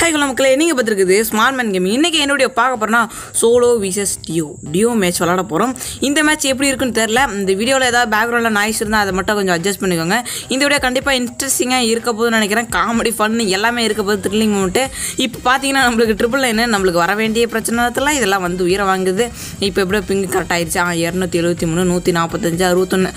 Hi மக்களே, நீங்கள் பார்த்துருக்குது small man gaming. இன்றைக்கி என்னுடைய பார்க்க போகிறோன்னா சோலோ விசஸ் டியோ மேட்ச் விளாட போகிறோம். இந்த மேட்ச் எப்படி இருக்குன்னு தெரில. இந்த வீடியோவில் ஏதாவது பேக்ரவுண்டில் நாய்ஸ் இருந்தால் அதை மட்டும் கொஞ்சம் அட்ஜஸ்ட் பண்ணிக்கோங்க. இந்த வீடியோ கண்டிப்பாக இன்ட்ரெஸ்டிங்காக இருக்க போதுன்னு நினைக்கிறேன். காமெடி ஃபன்னு எல்லாமே இருக்க போது, த்ரில்லிங் மூமெண்ட்டு. இப்போ பார்த்தீங்கன்னா நம்மளுக்கு ட்ரிபிள் லைனு நம்மளுக்கு வர வேண்டிய பிரச்சனைலாம் இதெல்லாம் வந்து உயிரை வாங்குது. இப்போ எப்படியோ பிங்கு கரெக்ட் ஆகிடுச்சு. 273 145 61.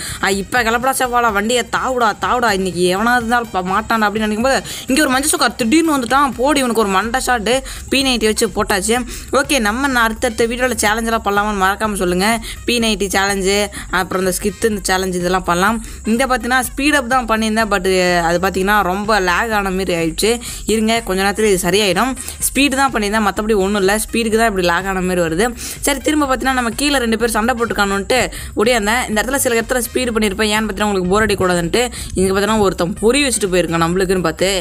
இப்போ கிளப்படா செவ்வாழா வண்டியை தாவுடா இன்றைக்கி எவனாக இருந்தாலும் மாட்டான் அப்படின்னு நினைக்கும்போது இங்கே ஒரு மஞ்சள் சுக்கார் திடீர்னு வந்துட்டான். போடி இவனுக்கு ஒரு மண்டை ஷாட்டு P90 வச்சு போட்டாச்சு. ஓகே, நம்ம அடுத்தடுத்த வீடியோவில் சேலஞ்செலாம் பண்ணலாமான்னு மறக்காமல் சொல்லுங்கள். P90 சேலஞ்சு, அப்புறம் இந்த ஸ்கித்து இந்த சேலஞ்சு இதெல்லாம் பண்ணலாம். இந்த பார்த்தீங்கன்னா ஸ்பீடப் தான் பண்ணியிருந்தேன். பட் அது பார்த்தீங்கன்னா ரொம்ப லேக் ஆன மாரி ஆயிடுச்சு. இருங்க, கொஞ்ச நேரத்தில் இது சரியாயிடும். ஸ்பீடு தான் பண்ணியிருந்தேன், மற்றபடி ஒன்றும் இல்லை. ஸ்பீடுக்கு தான் இப்படி லேக் ஆன மாரி வருது. சரி, திரும்ப பார்த்தீங்கன்னா நம்ம கீழே 2 பேர் சண்டை போட்டுக்கானுன்ட்டு ஓடியாந்தேன். இந்த இடத்துல சில இடத்துல ஸ்பீடு பண்ணியிருப்பேன். ஏன்னு பார்த்தீங்கன்னா உங்களுக்கு போர் அடிக்கூடாதுன்ட்டு. இங்கே பார்த்தீங்கன்னா ஒருத்தன் பொறி வச்சுட்டு போயிருக்கான் நம்மளுக்குன்னு பார்த்து.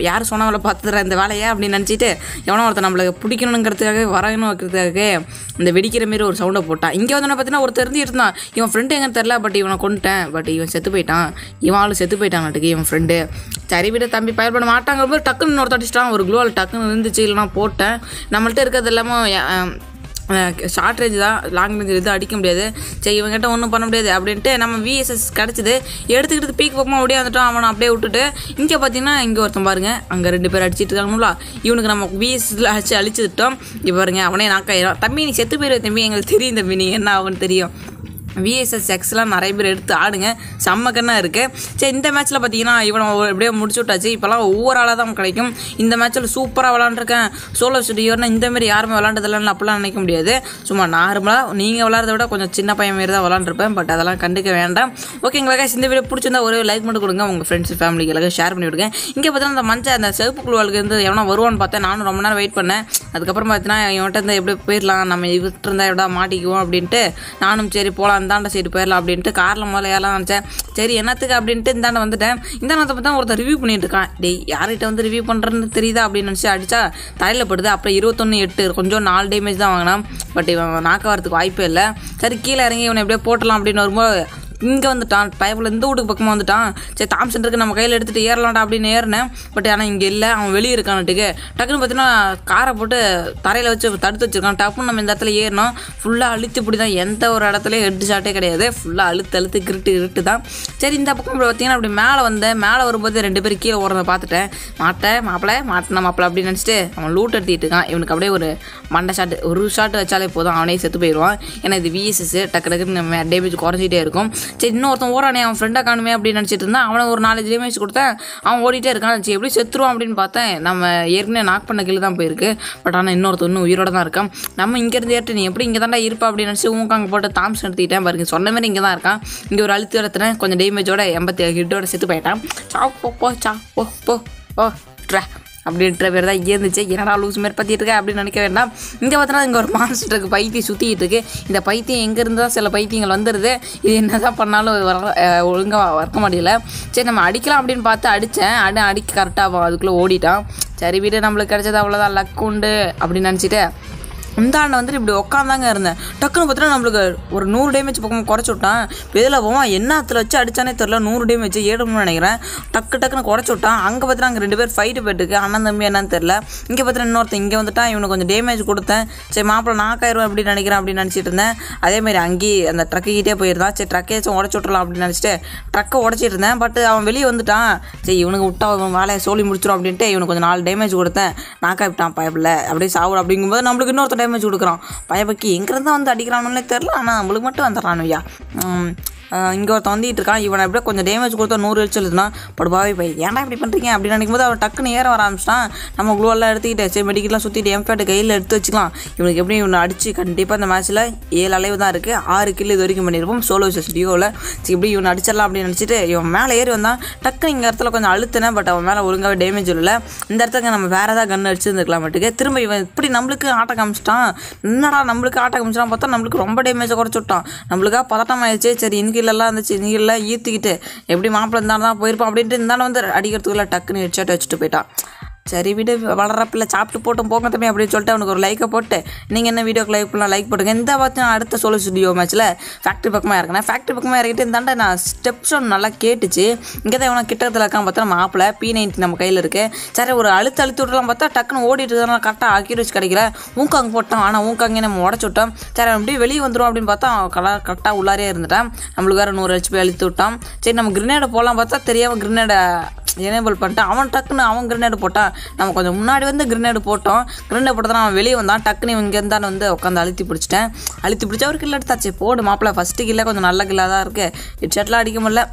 யார் சொன்ன வேலை பார்த்துற இந்த வேலையை அப்படின்னு நினச்சிட்டு எவனோ ஒருத்தர் நம்மளுக்கு பிடிக்கணுங்கிறதுக்காக வரணும் வைக்கிறதுக்காக இந்த வெடிக்கிற மாரி ஒரு சவுண்டை போட்டான். இங்கே வந்து பார்த்தீங்கன்னா ஒருத்தர் இருந்தான். இவன் ஃப்ரெண்டு எங்கன்னு தெரில, பட் இவனை கொண்டுட்டேன். பட் இவன் செத்து போயிட்டான். இவன் ஆள் செத்து போயிட்டான் நாட்டுக்கு இவன் ஃப்ரெண்டு. சரி விட தம்பி பயர் பண்ண மாட்டாங்க போது டக்குன்னு ஒரு தட்டிச்சிட்டான். ஒரு குளோவில் டக்குன்னு இருந்துச்சு, இல்லைனா போட்டேன். நம்மள்ட்ட இருக்கிறது இல்லாமல் ஷார்ட் ரேஞ்சு தான், லாங் ரேஞ்சு எதுவும் அடிக்க முடியாது. சரி இவங்ககிட்ட ஒன்றும் பண்ண முடியாது அப்படின்ட்டு நம்ம VSS கிடச்சிது. எடுத்துக்கிட்டு பீக் பக்கமாக ஓடியாந்துட்டோம். அவனை அப்படியே விட்டுட்டு இங்கே பார்த்தீங்கன்னா இங்கே ஒருத்தன் பாருங்க, அங்கே 2 பேர் அடிச்சிட்டு இருக்காங்களா. இவனுக்கு நம்ம VSSல அழிச்சுட்டோம். இப்போ பாருங்க, அவனே நாக்காயிரும். தம்பி நீ செத்து போயிடுவ தம்பி, எங்களுக்கு தெரியும் தம்பி நீ என்ன ஆகுன்னு தெரியும். VSS எக்ஸ்லாம் நிறைய பேர் எடுத்து ஆடுங்க, செம்மக்கன்னாக இருக்குது. சரி, இந்த மேட்ச்சில் பார்த்தீங்கன்னா இவனை எப்படியோ முடிச்சு விட்டாச்சு. இப்போலாம் ஒவ்வொரு ஆளாக தான் கிடைக்கும். இந்த மேட்ச்சில் சூப்பராக விளாண்டுருக்கேன். சோலோ ஸ்டுடியோன்னா இந்தமாரி யாருமே விளாண்டதில்லன்னு அப்படிலாம் நினைக்க முடியாது. சும்மா நார்மலாக நீங்கள் விளாட்றத விட கொஞ்சம் சின்ன பையன் மாரி தான் விளாண்டுருப்பேன். பட் அதெல்லாம் கண்டுக்க வேண்டாம். ஓகேங்களா, இந்த வீடியோ பிடிச்சிருந்தா ஒரே லைக் மட்டும் கொடுங்க. உங்கள் ஃப்ரெண்ட்ஸ் ஃபேமிலிக்கு எல்லாமே ஷேர் பண்ணி விடுங்க. இங்கே பார்த்தீங்கன்னா அந்த சிவப்பு குழுவாளுக்கு இருந்து எவனா வருவான்னு பார்த்தேன். நானும் ரொம்ப நேரம் வெயிட் பண்ணேன். அதுக்கப்புறம் பார்த்தீங்கன்னா இவன்கிட்ட இருந்தால் எப்படி போயிடலாம், நம்ம இவர்கிட்ட இருந்தால் எவ்வளோ மாட்டிக்குவோம் அப்படின்ட்டு நானும் சரி போகலாம் இந்தாண்ட சைடு போயிடலாம் அப்படின்ட்டு காரில் முதல்ல ஏறலாம் நினச்சேன். சரி என்னத்துக்கு அப்படின்ட்டு இந்தாண்ட வந்துட்டேன். இந்தாண்டத்தை பார்த்தா ஒருத்தர் ரிவ்யூ பண்ணிட்டு இருக்கான். டேய் யார்கிட்ட வந்து ரிவ்யூ பண்ணுறேன்னு தெரியுதா அப்படின்னு நினச்சி அடித்தா தலையில் படுது. அப்புறம் 21-8 கொஞ்சம் 4 டேமேஜ் தான் வாங்கினான். பட் இவன் நாக்க வரதுக்கு வாய்ப்பே இல்லை. சரி கீழே இறங்கி இவனை எப்படியோ போட்டலாம் அப்படின்னு வரும்போது இங்கே வந்துட்டான். பைப்பில் இந்த வீட்டுக்கு பக்கமாக வந்துட்டான். சரி தாம்சன் இருக்கு, நம்ம கையில் எடுத்துகிட்டு ஏறலாம்டா அப்படின்னு ஏறினேன். பட் ஆனால் இங்கே இல்லை, அவன் வெளியே இருக்கான்ட்டுக்கு. டக்குன்னு பார்த்தீங்கன்னா காரை போட்டு தரையில் வச்சு தடுத்து வச்சுருக்கான். டப்புன்னு நம்ம இந்த இடத்துல ஏறினோம். ஃபுல்லாக அழுத்தி இப்படி தான், எந்த ஒரு இடத்துலையும் ஹெட் ஷாட்டே கிடையாது. ஃபுல்லாக அழுத்து கிருட்டு தான். சரி இந்த பக்கம் இப்படி பார்த்தீங்கன்னா அப்படி மேலே வந்தேன். மேலே வரும்போது 2 பேர் கீழே ஓடுறத பார்த்துட்டேன். மாட்டின மாப்பிள அப்படின்னு நினச்சிட்டு அவன் லூட் எடுத்துக்கிட்டு இருக்கான். இவனுக்கு அப்படியே ஒரு மண்டை ஷாட்டு, ஒரு ஷாட்டு வச்சாலே போதும், அவனே செத்து போயிடுவான். ஏன்னா இது VSS டக்குன்னு நம்ம டேமேஜ் குறைஞ்சிட்டே இருக்கும். சரி இன்னொருத்தன் ஓடானே, அவன் ஃப்ரெண்டாக காணுமே அப்படின்னு நினச்சிட்டு இருந்தான். அவனை ஒரு 4 டேமேஜ் கொடுத்தேன். அவன் ஓடிட்டே இருக்கான். சரி எப்படி செத்துருவான் அப்படின்னு பார்த்தேன். நம்ம ஏற்கனவே நாக் பண்ண கீழே தான் போயிருக்கு. பட் ஆனால் இன்னொருத்தன் இன்னும் உயிரோட தான் இருக்கான். நம்ம இங்கேருந்து ஏற்று நீ எப்படி இங்கே தாண்டா இருப்பா அப்படின்னு நினச்சி அங்கே போட்டு தாம்சன் எடுத்துக்கிட்டேன். பாருங்க சொன்ன மாதிரி இங்கே தான் இருக்கான். இங்கே ஒரு அழுத்து இடத்துனேன். கொஞ்சம் டேமேஜோட 87 ஹிட்டோட செத்து போயிட்டான். ட்ரா அப்படின்ற பேர் தான் இருந்துச்சு. என்னடா லூஸ் மாரி பற்றிட்டு இருக்கேன் அப்படின்னு நினைக்க வேண்டாம். இங்கே பார்த்தோன்னா இங்கே ஒரு மான்ஸ்டர் இருக்குது, பைத்தியம் சுற்றிட்டு இருக்கு. இந்த பைத்தியம் எங்கேருந்து தான் சில பைத்தியங்கள் வந்துடுது. இது என்ன தான் பண்ணாலும் ஒழுங்காக வர்க்க முடியல. சரி நம்ம அடிக்கலாம் அப்படின்னு பார்த்து அடித்தேன். அடிக்க கரெக்டாக அதுக்குள்ளே ஓடிட்டான். சரி வீடு நம்மளுக்கு கிடச்சது அவ்வளோதான், லக் உண்டு அப்படின்னு நினச்சிட்டு இந்த ஆண்டை வந்துட்டு இப்படி உட்காந்தாங்க இருந்தேன். டக்குன்னு பார்த்தீங்கன்னா நம்மளுக்கு ஒரு 100 டேமேஜ் பக்கம் குறைச்சி விட்டான். இதில் போவான் என்னத்தில் வச்சு அடித்தானே தெரில, 100 டேமேஜ் ஏடும்னு நினைக்கிறேன். டக்குன்னு குறைச்சி விட்டான். அங்கே பார்த்தீங்கன்னா அங்கே 2 பேர் ஃபைட்டு போயிட்டுருக்கு, அண்ணன் தம்பி என்னன்னு தெரில. இங்கே பார்த்தீங்கன்னா இன்னொருத்தன் இங்கே வந்துட்டான். இவனுக்கு கொஞ்சம் டேமேஜ் கொடுத்தேன். சரி மாப்பிள்ள நாக்காயிரும் அப்படின்னு நினைக்கிறேன் அப்படின்னு நினச்சிட்டு இருந்தேன். அதேமாதிரி அங்கேயே அந்த ட்ரக்குக்கிட்டே போயிருந்தான். சரி ட்ரக்கேச்சும் உடச்சி விட்றலாம் அப்படின்னு நினச்சிட்டு ட்ரக்கை உடச்சிட்டு இருந்தேன். பட் அவன் வெளியே வந்துட்டான். சரி இவனுக்கு விட்டா அவன் வேலையை சொல்லி முடிச்சிடும் அப்படின்ட்டு இவனுக்கு கொஞ்சம் 4 டேமேஜ் கொடுத்தேன். நாக்காய் விட்டான் பயப்பில்லை அப்படியே சாவுடு. அப்படிங்கும்போது நம்மளுக்கு இன்னொருத்த டேமேஜ் கொடுக்குறான். பயபக்கி எங்கேருந்து வந்து அடிக்கிறானுன்னே தெரில, ஆனால் நம்மளுக்கு மட்டும் வந்துடுறானுயா. இங்கே ஒருத்தன் வந்துட்டு இருக்கான். இவனை எப்படியே கொஞ்சம் டேமேஜ் கொடுத்தா 100 எழுதுனா படுபாவே போய் ஏன்டா இப்படி பண்ணுறீங்க அப்படின்னு நினைக்கும்போது அவன் டக்குன்னு ஏற வர ஆரம்பிச்சிட்டான். நம்ம குளோவெல்லாம் எடுத்துக்கிட்டு சரி மெடிக்கெலாம் சுற்றிட்டு M5 கையில் எடுத்து வச்சுக்கலாம். இவனுக்கு எப்படி இவனை அடித்து கண்டிப்பாக இந்த மேட்ச்சில் 7 அளவு தான் இருக்குது. 6 கில் இது வரைக்கும் பண்ணியிருப்போம் சோலோ விசஸ் டியோவில். சரி இப்படி இவனை அடிச்சிடலாம் அப்படின்னு நினச்சிட்டு இவன் மேலே ஏறி வந்தான். டக்குன்னு இங்கே இடத்துல கொஞ்சம் அழுத்தினேன். பட் அவன் மேலே ஒழுங்காகவே டேமேஜ் இல்லை. இந்த இடத்துக்கு நம்ம வேறு ஏதாவது கன்று அடிச்சுருந்துருக்கலாம் மட்டுக்கு. திரும்ப இவன் இப்படி நம்மளுக்கு ஆட்ட காமிச்சிட்டான். என்னடா நம்மளுக்கு ஆட்ட காமிச்சிட்டான் பார்த்தா நம்மளுக்கு ரொம்ப டேமேஜை குறைச்சி விட்டான். நம்மளுக்காக பதட்டம் ஆயிடுச்சு. சரி இன்கீழெல்லாம் இருந்துச்சு, நீங்கள்லாம் ஈர்த்திக்கிட்டு எப்படி மாப்பிள்ள இருந்தாலும் தான் போயிருப்பான் அப்படின்ட்டு இருந்தாலும் வந்து அடிக்கிறதுக்குள்ள டக்குன்னு ஹெட்ஷாட் வச்சுட்டு போயிட்டான். சரி வீடியோ வளரப்பில்ல சாப்பிட்டு போட்டும் போங்க தம்பி அப்படின்னு சொல்லிட்டு அவனுக்கு ஒரு லைக்கை போட்டு நீங்கள் என்ன வீடியோக்கு லைக் பண்ணலாம் லைக் போட்டுங்க. இந்த பார்த்தீங்கன்னா அடுத்த சோலோ ஸ்டுடியோ மேட்ச்சில் ஃபேக்ட்ரி பக்கமாக இறங்கினேன். ஃபேக்ட்ரி பக்கமாக இறங்கிட்டு இந்தாண்ட நான் ஸ்டெப்ஸ் ஒன்று நல்லா கேட்டுச்சு. இங்கே தான் இவனை கிட்டத்தில் இருக்கான் பார்த்தா மாப்பிள்ள P90 நம்ம கையில் இருக்குது. சரி ஒரு அழுத்து விட்டுலாம் பார்த்தா டக்குன்னு ஓடிட்டு இருந்தாலும் கரெக்டாக அக்யூரேசி கிடைக்கல. ஊங்காங்க போட்டான். ஆனால் ஊங்காங்கே நம்ம உடச்சு விட்டோம். சரி அப்படியே வெளியே வந்துடும் அப்படின்னு பார்த்தா கரெக்டாக உள்ளாரே இருந்துட்டான். நம்மளுக்கு வேறு 100 HP அழுத்து விட்டான். சரி நம்ம கிரினேடை போகலாம் பார்த்தா தெரியாமல் கிரினேடை எனேபிள் பண்ணிட்டான். அவன் டக்குன்னு அவன் கிரினேடு போட்டான். நம்ம கொஞ்சம் முன்னாடி வந்து கிரினேடு போட்டோம். கிரினேடு போட்டதான் அவன் வெளியே வந்தான். டக்குன்னு இங்கே இருந்தான்னு வந்து உட்காந்து அழுத்தி பிடிச்சா ஒரு கில்ல எடுத்தாச்சு. போடு மாப்பிள்ள ஃபஸ்ட்டு கில்ல கொஞ்சம் நல்ல கில்லாக தான் இருக்குது. ஹெட்ஷாட்லாம் அடிக்க முடியல.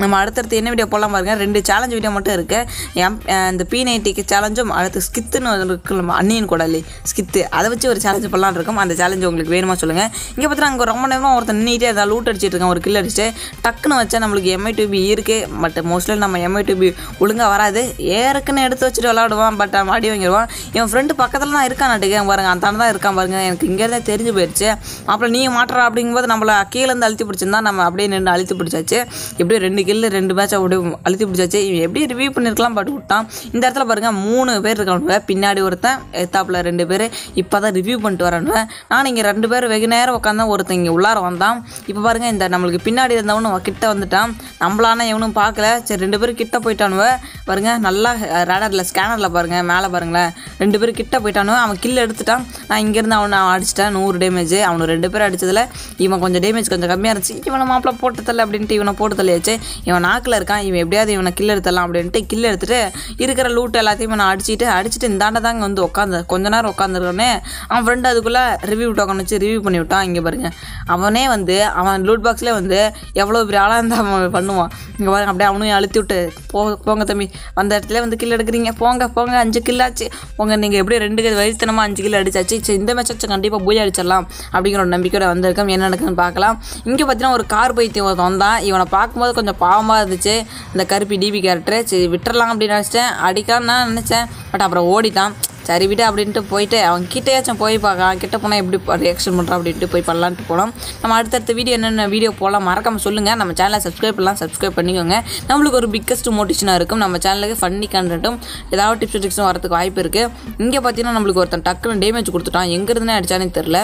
நம்ம அடுத்தடுத்து என்ன வீடியோ போடலாம் பாருங்கள். 2 சேலஞ்ச் வீடியோ மட்டும் இருக்குது. இந்த P90க்கு சேலஞ்சும் அடுத்து ஸ்கித்துன்னு இருக்குல்ல அன்னியன் கூடலி ஸ்கித்து அதை வச்சு ஒரு சேலஞ்சு பண்ணலான்னு இருக்கும். அந்த சேலஞ்சு உங்களுக்கு வேணுமா சொல்லுங்கள். இங்கே பார்த்தா அங்கே ரொம்ப நேரமாக ஒருத்தர் நின்றுட்டே அதை லூட் அடிச்சிட்டு இருக்கேன். ஒரு கில் அடிச்சுட்டு டக்குன்னு வச்சா நம்மளுக்கு MI2B இருக்குது. பட் மோஸ்ட்லி நம்ம MI2B ஒழுங்காக வராது. ஏற்கனவே எடுத்து வச்சுட்டு விளாடுவான். பட் அடி வாங்கிடுவான். என் ஃப்ரெண்டு பக்கத்தில் தான் இருக்கான் நட்டுக்கேன் பாருங்கள். அந்த தான் இருக்கான் பாருங்கள். எனக்கு இங்கேருந்தே தெரிஞ்சு போயிடுச்சு. அப்புறம் நீங்கள் மாட்டுறா அப்படிங்கும்போது நம்மளை கீழேருந்து அழுத்தி பிடிச்சிருந்தா நம்ம அப்படியே நின்று அழுத்தி பிடிச்சாச்சு. எப்படியும் 2 கில்லு 2 மேட்ச் அப்படியே அழுத்தி பிடிச்சாச்சு. இவன் எப்படி ரிவ்யூ பண்ணியிருக்கலாம் பட் விட்டான். இந்த இடத்துல பாருங்கள் 3 பேர் இருக்கானுவ. பின்னாடி ஒருத்தன் எத்தாப்பில் 2 பேர் இப்போ தான் ரிவ்யூ பண்ணிட்டு வரானுவேன். நான் இங்கே 2 பேர் வெகு நேரம் உட்காந்தா ஒருத்தன் இங்கே உள்ளார வந்தான். இப்போ பாருங்கள் இந்த நம்மளுக்கு பின்னாடி இருந்தவனும் கிட்ட வந்துட்டான். நம்மளானா எவனும் பார்க்கல. சரி 2 பேர் கிட்ட போயிட்டானுவ பாருங்கள். நல்லா ரேடரில் ஸ்கேனரில் பாருங்கள் மேலே பாருங்களேன் 2 பேர் கிட்ட போயிட்டானுவ. அவன் கில் எடுத்துட்டான். நான் இங்கேருந்து அவனை அடிச்சிட்டேன் 100 டேமேஜ். அவனு 2 பேர் அடித்ததில் இவன் கொஞ்சம் டேமேஜ் கொஞ்சம் கம்மியாக இருந்துச்சு. இவனை மாப்பிள்ள போட்டு தரல அப்படின்ட்டு இவனை போட்டு தள்ளியாச்சு. இவன் நாக்கில் இருக்கான். இவன் எப்படியாவது இவனை கில் எடுத்துடலாம் அப்படின்ட்டு கில் எடுத்துட்டு இருக்கிற லூட் எல்லாத்தையும் நான் அடிச்சுட்டு இந்தாண்ட தாங்க வந்து கொஞ்ச நேரம் உட்காந்துருக்கோன்னே அவன் ஃப்ரெண்டு அதுக்குள்ளே ரிவ்யூ டோக்கன் வச்சு ரிவ்யூ பண்ணி விட்டான். இங்கே பாருங்க அவனே வந்து அவன் லூட் பாக்ஸ்லேயே வந்து எவ்வளோ பெரிய ஆளாக இருந்தால் அவன் பண்ணுவான். இங்கே பாருங்க அப்படியே அவனையும் அழுத்தி விட்டு போங்க தம்பி வந்த இடத்துல வந்து கில் எடுக்கிறீங்க போங்க 5 கில் ஆச்சு போங்க. நீங்கள் எப்படி 2 வயசுத்தனமாக 5 கில் அடிச்சாச்சு. சரி இந்த மேட்ச் வச்சு கண்டிப்பாக பூஜை அடிச்சிடலாம் அப்படிங்கிற ஒரு நம்பிக்கையோட வந்திருக்கோம். என்ன நடக்குதுன்னு பார்க்கலாம். இங்கே பார்த்தீங்கன்னா ஒரு கார் பைத்தியம் வந்தான். இவனை பார்க்கும்போது கொஞ்சம் பாவமாக இருந்துச்சு. இந்த கருப்பி DB கேரக்டர். சரி விட்டுறலாம் அப்படின்னு நினச்சிட்டேன். அடிக்கான்னு நான் நினச்சேன். பட் அப்புறம் ஓடிட்டான். சரி விட்டு அப்படின்ட்டு போயிட்டு அவன் கிட்டேயாச்சும் போய் பார்க்கலாம். கிட்ட போனால் எப்படி ரியாக்ஷன் பண்ணுறான் அப்படின்ட்டு போய் பண்ணலான்ட்டு போனோம். நம்ம அடுத்தடுத்த வீடியோ என்னென்ன வீடியோ போகலாம் மறக்காமல் சொல்லுங்கள். நம்ம சேனலை சப்ஸ்கிரைப் பண்ணிக்கோங்க. நம்மளுக்கு ஒரு பிக்கஸ்ட் மோட்டிவேஷனாக இருக்கும். நம்ம சேனலுக்கு ஃபன்னி கண்டென்ட்டும் ஏதாவது டிப்ஸ் டிக்ஸும் வரதுக்கு வாய்ப்பு இருக்குது. இங்கே பார்த்தீங்கன்னா நம்மளுக்கு ஒருத்தன் டக்குன்னு டேமேஜ் கொடுத்துட்டான். எங்கேருந்துனே அடித்தானே தெரில.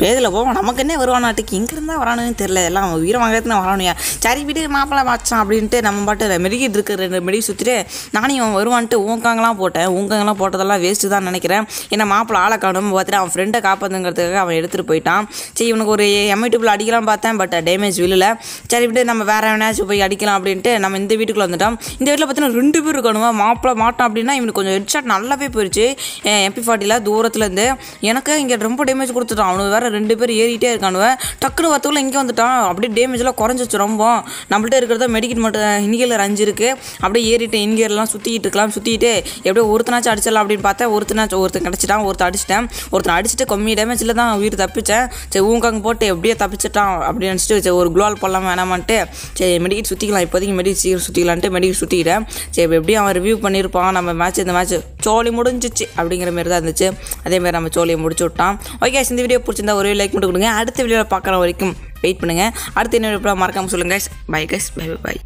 பேதில் போவோம் நமக்கு என்ன வருவானாட்டுக்கு எங்கேருந்தா வரானுன்னு தெரில. எல்லாம் உயிரை வாங்கிறதுன்னு வரணுயா. சரி விடு மாப்பிள்ளை வாச்சான் அப்படின்ட்டு நம்ம பாட்டு மெடிக்கிட்டு இருக்க 2 மெடிக்கு சுற்றிட்டு நானும் அவன் வருவான்ட்டு ஊங்காங்கலாம் போட்டதெல்லாம் வேஸ்ட்டு தான் நினைக்கிறேன். ஏன்னா மாப்பிள்ளை ஆளை காணும் பார்த்துட்டு அவன் ஃப்ரெண்டை காப்பாற்றுங்கிறதுக்காக அவன் எடுத்துகிட்டு போயிட்டான். சரி இவனுக்கு ஒரு MI2 அடிக்கலாம் பார்த்தேன். பட் டேமேஜ் விழுல. சரி விட்டு நம்ம வேறு எவனாச்சும் போய் அடிக்கலாம் அப்படின்ட்டு நம்ம இந்த வீட்டுக்குள்ளே வந்துட்டோம். இந்த வீட்டில் பார்த்தீங்கன்னா 2 பேர் இருக்கணுமா. மாப்பிள்ளை மாட்டான் அப்படின்னா இவனுக்கு கொஞ்சம் ஹெட்ஷாட் நல்லாவே போயிடுச்சு. MP40 தூரத்துலேருந்து எனக்கு இங்கே ரொம்ப டேமேஜ் கொடுத்துட்டான். அவனுக்கு வேறு 2 பேர் ஏறிட்டே இருக்கானுவன். டக்குனு வரத்துக்குள்ள இங்கே வந்துட்டான். அப்படியே டேமேஜ்லாம் குறைஞ்சிச்சு ரொம்ப. நம்மள்ட்ட இருக்கிறத மெடிக்கெட் மட்டும் இன்கியர் 5 இருக்குது. அப்படியே ஏறிட்டு இன்கியர்லாம் சுற்றிட்டு எப்படியோ ஒருத்தனாச்சும் அடிச்சிடலாம் அப்படின்னு பார்த்தா ஒருத்தன் கிடச்சிட்டான். ஒருத்தன் அடிச்சுட்டு கம்மி டேமேஜில் தான் உயிர் தப்பிச்சேன். சரி ஊங்காங்க போட்டு எப்படியோ தப்பிச்சிட்டான் அப்படின்னு நினச்சிட்டு சரி ஒரு குளோல் போடலாம் வேணாமான்ட்டு சரி மெடிக்கெட் சுற்றிக்கலாம். இப்போதைக்கு மெடிக்கெட் சீக்கிரம் சுற்றிக்கலான்ட்டு மெடிக்கெட் சுற்றிக்கிட்டேன். சரி எப்படியும் அவன் ரிவ்யூ பண்ணியிருப்பான். நம்ம இந்த மேட்ச் சோலி முடிஞ்சிச்சு அப்படிங்கிற மாதிரி தான் இருந்துச்சு. அதேமாதிரி நம்ம சோலியை முடிச்சு விட்டான். ஓகே இந்த வீடியோ பிடிச்சிருந்தா ஒரு லைக் மட்டும் கொடுங்க. அடுத்த வீடியோவில் பார்க்குற வரைக்கும் வெயிட் பண்ணுங்கள். அடுத்த என்ன வீடியோ மறக்காமல் சொல்லுங்கள். Bye guys. பை.